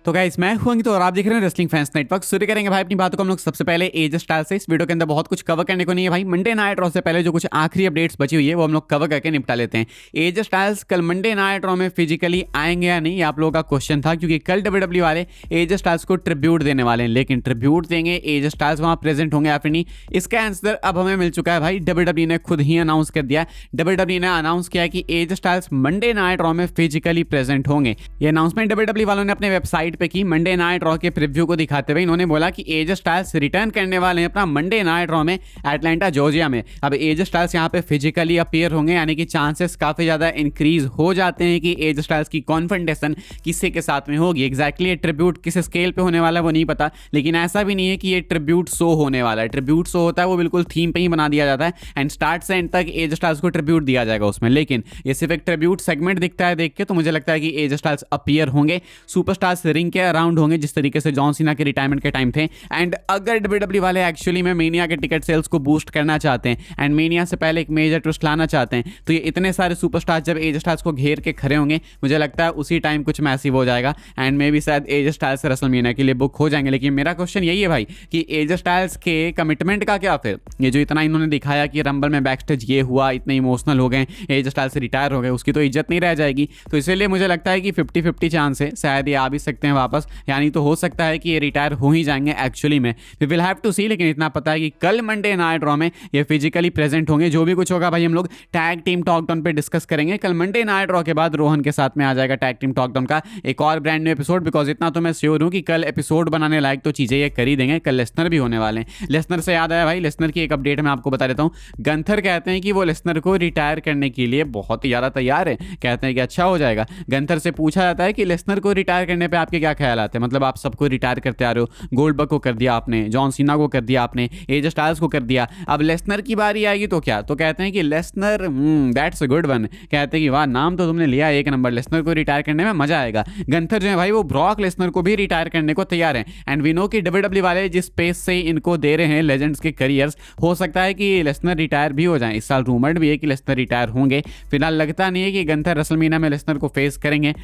तो गाइस मैं हूं तो और आप देख रहे हैं रेसलिंग फैंस नेटवर्क। शुरू करेंगे भाई अपनी बातों को हम लोग सबसे पहले एज स्टाइल से। इस वीडियो के अंदर बहुत कुछ कवर करने को नहीं है भाई। मंडे नाइट रॉ से पहले जो कुछ आखिरी अपडेट्स बची हुई है वो हम लोग कवर करके निपटा लेते हैं। एज स्टाइल्स कल मंडे नाइट रॉ में फिजिकली आएंगे या नहीं, आप लोगों का क्वेश्चन था, क्योंकि कल डब्ल्यूडब्ल्यू वाले एज स्टाइल्स को ट्रिब्यूट देने वाले हैं। लेकिन ट्रिब्यूट देंगे, एज स्टाइल्स वहां प्रेजेंट होंगे या फिर नहीं, इसका आंसर अब हमें मिल चुका है भाई। डब्ल्यूडब्ल्यू ने खुद ही अनाउंस कर दिया। डब्ल्यूडब्ल्यू ने अनाउंस किया कि as styles Monday night raw में फिजिकली प्रेजेंट होंगे। ये अनाउंसमेंट डब्ल्यूडब्ल्यू वालों ने अपने वेबसाइट पे की। मंडे नाइट रॉ के प्रीव्यू को दिखाते हुए इन्होंने बोला कि एज स्टाइल्स रिटर्न करने वाले हैं अपना मंडे नाइट रॉ में एटलांटा जॉर्जिया में। अब एज स्टाइल्स यहाँ पे फिजिकली अपीयर होंगे, यानी कि चांसेस काफी ज्यादा इंक्रीज हो जाते हैं कि एज स्टाइल्स की कॉन्फ्रंटेशन किसी के साथ में होगी। एग्जैक्टली ये ट्रिब्यूट किस स्केल पे होने वाला है वो नहीं पता, लेकिन ऐसा भी नहीं है कि ये ट्रिब्यूट शो होने वाला है। ट्रिब्यूट शो होता है वो बिल्कुल थीम पे ही बना दिया जाता है एंड स्टार्ट से एंड तक एज स्टाइल्स को ट्रिब्यूट दिया जाएगा उसमें। लेकिन ये सिर्फ एक ट्रिब्यूट सेगमेंट दिखता है देख के, तो मुझे लगता है कि एज स्टाइल्स अपीयर होंगे, सुपरस्टार्स रिंग के अराउंड होंगे जिस तरीके से जॉन सीना के रिटायरमेंट के टाइम थे। एंड अगर डब्ल्यूडब्ल्यू वाले एक्चुअली में मेनिया के टिकट सेल्स को बूस्ट करना चाहते हैं एंड मेनिया से पहले एक मेजर ट्विस्ट लाना चाहते हैं, तो ये इतने सारे सुपरस्टार्स जब एज स्टाइल्स को घेर के खड़े होंगे, मुझे लगता है उसी टाइम कुछ मैसिव हो जाएगा एंड मे भी शायद एज स्टाइल्स रेसलमेनिया के लिए बुक हो जाएंगे। लेकिन मेरा क्वेश्चन यही है भाई कि एज स्टाइल्स के कमिटमेंट का क्या फिर? ये जो इतना इन्होंने दिखाया कि रंबल में बैकस्टेज ये हुआ, इतने इमोशनल हो गए, एज स्टाइल्स से रिटायर हो गए, उसकी तो इज्जत नहीं रह जाएगी। तो इसीलिए मुझे लगता है कि 50-50 चांस है, शायद ये आ भी सकते हैं वापस, यानी तो हो सकता है कि ये रिटायर हो ही जाएंगे एक्चुअली में। वी विल हैव टू सी। लेकिन इतना पता है कि कल मंडे नाइट रॉ में ये फिजिकली प्रेजेंट होंगे। जो भी कुछ होगा भाई हम लोग टैग टीम टॉक डाउन पे डिस्कस करेंगे। कल मंडे नाइट रॉ के बाद रोहन के साथ में आ जाएगा टैग टीम टॉक डाउन का एक और ब्रांड न्यू एपिसोड। बिकॉज इतना तो मैं श्योर हूं कि कल एपिसोड बनाने लायक तो चीजें ये कर ही देंगे। कल लेसनर भी होने वाले हैं। लेसनर से याद आया भाई, लेसनर की एक अपडेट मैं आपको बता देता हूँ। गंथर कहते हैं कि वो लेसनर को रिटायर करने के लिए बहुत ही ज्यादा तैयार है, कहते हैं कि अच्छा हो जाएगा। गंथर से पूछा जाता है कि लेसनर को रिटायर करने पर आपके क्या ख्याल आते हैं? मतलब आप सबको रिटायर करते आ रहे हो, गोल्डबर्ग को कर दिया आपने, जॉन सीना को कर दिया आपने, एज स्टाइल्स को कर दिया, अब लेसनर की बारी आएगी तो क्या? तो कहते हैं कि Lesnar that's a good one. कहते हैं कि वाह, नाम तो तुमने लिया एक नंबर, लेसनर को रिटायर करने में मजा आएगा। गंथर जो है भाई वो ब्रॉक लेसनर को भी रिटायर करने को तैयार है। एंड वी नो कि डब्ल्यूडब्ल्यू वाले जिस पेस से इनको दे रहे हैं लेजेंड्स के करियर्स, हो सकता है कि लेसनर रिटायर भी हो जाए। इस साल रूमर्ड भी है कि लेसनर रिटायर होंगे। फिलहाल लगता नहीं है कि गंथर रेसलमेनिया में लेसनर को फेस करेंगे,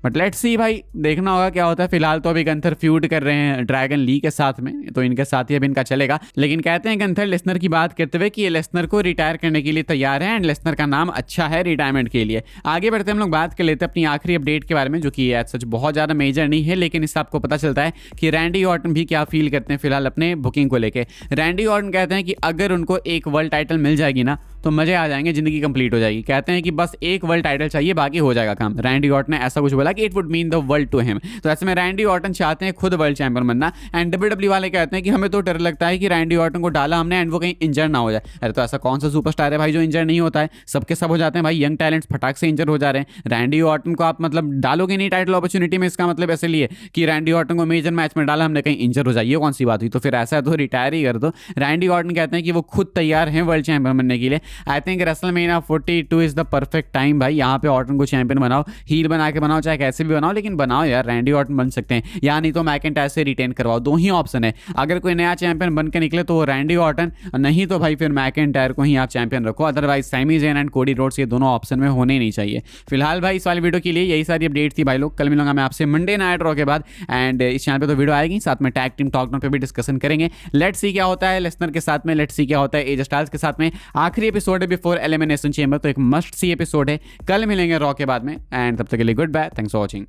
बट लेट्स सी भाई, देखना होगा क्या होता है। फिलहाल तो अभी गंथर फ्यूड कर रहे हैं ड्रैगन ली के साथ में, तो इनके साथ ही अब इनका चलेगा। लेकिन कहते हैं गंथर लेसनर की बात करते हुए कि ये लेसनर को रिटायर करने के लिए तैयार है एंड लेसनर का नाम अच्छा है रिटायरमेंट के लिए। आगे बढ़ते हम लोग बात कर लेते हैं अपनी आखिरी अपडेट के बारे में, जो कि सच बहुत ज़्यादा मेजर नहीं है, लेकिन इससे आपको पता चलता है कि रैंडी ऑर्टन भी क्या फील करते हैं फिलहाल अपने बुकिंग को लेकर। रैंडी ऑर्टन कहते हैं कि अगर उनको एक वर्ल्ड टाइटल मिल जाएगी ना तो मजे आ जाएंगे, जिंदगी कंप्लीट हो जाएगी। कहते हैं कि बस एक वर्ल्ड टाइटल चाहिए, बाकी हो जाएगा काम। रैंडी ऑर्टन ने ऐसा कुछ बोला कि it would mean the world to him. तो ऐसे में रैंडी ऑर्टन चाहते हैं खुद वर्ल्ड चैंपियन बनना एंड डब्ल्यूडब्ल्यू वाले कहते हैं कि हमें तो डर लगता है कि रैंडी ऑर्टन को डाला हमने एंड वो कहीं इंजर ना हो जाए। अरे तो ऐसा कौन सा सुपरस्टार है भाई जो इंजर नहीं होता है? सबके सब हो जाते हैं भाई। यंग टैलेंट्स फटाक से इंजर हो जा रहे हैं। रैंडी ऑर्टन को आप मतलब डालोगे नहीं टाइटल अपॉर्चुनिटी में, इसका मतलब ऐसे लिए कि रैंडी ऑर्टन को मेजर मैच में डाला हमने, कहीं इंजर हो जाइए, कौन सी बात हुई? तो फिर ऐसा तो रिटायर ही कर दो। रैंडी ऑर्टन कहते हैं कि वो खुद तैयार हैं वर्ल्ड चैंपियन बनने के लिए। I think WrestleMania 42 is the perfect time भाई। यहाँ पे ऑर्टन को चैंपियन बनाओ, हील बना के बनाओ, चाहे कैसे भी बनाओ, लेकिन बनाओ यार। रैंडी ऑर्टन बन सकते हैं या नहीं तो मैकेंटायर से रिटेन करवाओ, दो ही ऑप्शन है। अगर कोई नया चैंपियन बन के निकले तो रैंडी ऑर्टन, नहीं तो भाई फिर मैकेंटायर को ही आप चैंपियन रखो। Otherwise Sami Zayn and Cody Rhodes, ये दोनों ऑप्शन में होने ही नहीं चाहिए। फिलहाल भाई इस वाली वीडियो के लिए यही सारी अपडेट थी भाई लोग। कल मिलूंगा मैं आपसे मंडे नाइट रॉ के बाद एंड इस चैनल पे तो वीडियो आएगी, साथ में टैग टीम टॉक डाउन पे भी डिस्कशन करेंगे। लेट्स सी क्या होता है लेसनर के साथ में, लेट्स सी क्या होता है एज स्टाइल्स के साथ में। आखिरी एपिसोड है बिफोर एलिमिनेशन चेंबर, तो एक मस्ट सी एपिसोड है। कल मिलेंगे रॉ के बाद में एंड तब तक के लिए good bye, thanks for watching.